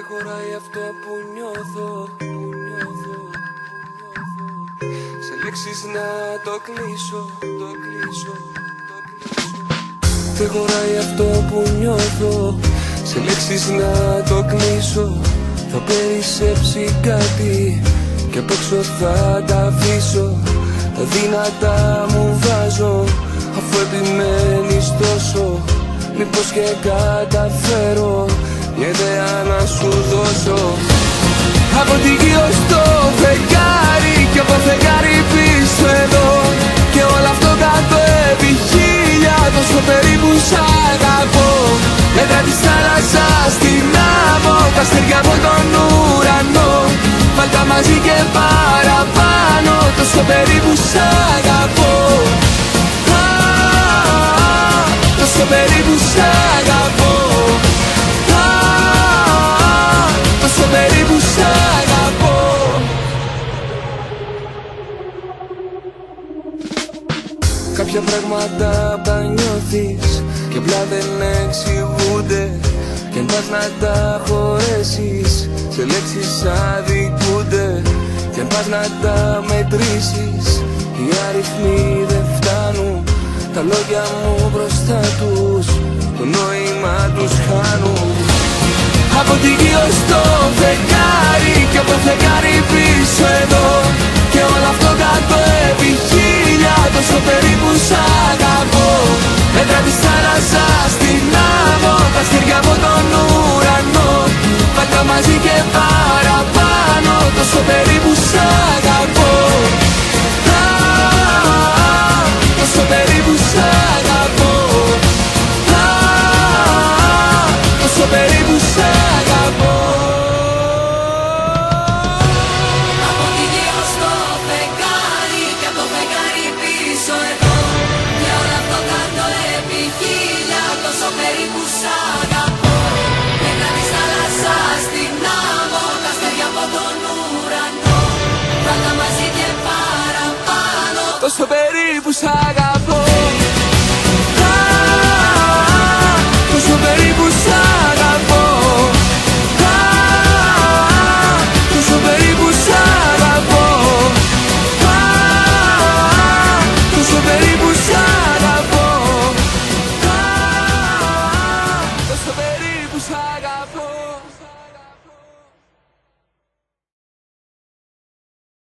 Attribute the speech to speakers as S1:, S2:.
S1: χωράει αυτό που νιώθω, σε λέξεις να το κλείσω. Δεν χωράει αυτό που νιώθω, σε λέξεις να το κλείσω. Θα περισσέψει κάτι και απ' έξω θα τα αφήσω. Τα δυνατά μου βάζω, αφού επιμένεις τόσο. Μήπως και καταφέρω μια ιδέα να σου δώσω. Από τη γη ως το φεγγάρι και από φεγγάρι πίσω εδώ. Και όλο αυτό κάτω επί χίλια, τόσο περίπου σ' αγαπώ. Μέτρα της θάλασσας στην άμμο, τα αστέρια από τον ουρανό. Βάλ' τα μαζί και παραπάνω, τόσο περίπου σ' αγαπώ. Τόσο περίπου σ' αγαπώ. Τόσο περίπου σ' αγαπώ. Κάποια πράγματα τα νιώθεις και απλά δεν εξηγούνται. Και αν πας να τα χωρέσεις, σε λέξεις αδικούνται. Και αν πας να τα μετρήσεις, οι αριθμοί δεν φτάνουν. Τα λόγια μου μπροστά τους, το νόημα τους χάνουν. Από τη γη ως το φεγγάρι και από φεγγάρι πίσω εδώ. Και όλο αυτό κάτω επί χίλια, τόσο περίπου σ' αγαπώ. Μέτρα της θάλασσας στην άμμο, τα αστέρια από τον ουρανό. Βάλ' τα μαζί και παραπάνω, τόσο περίπου σ' αγαπώ. Τόσο περίπου σ' αγαπώ. Τόσο περίπου σ' αγαπώ.
S2: Από τη γη ως το φεγγάρι και από το φεγγάρι πίσω εδώ. Και όλο αυτό κάτω επί χίλια, τόσο περίπου σ' αγαπώ. Μέτρα της θάλασσας στην άμμο, τα αστέρια από τον ουρανό. Βάλ' τα μαζί και παραπάνω,
S1: τόσο περίπου σ' αγαπώ.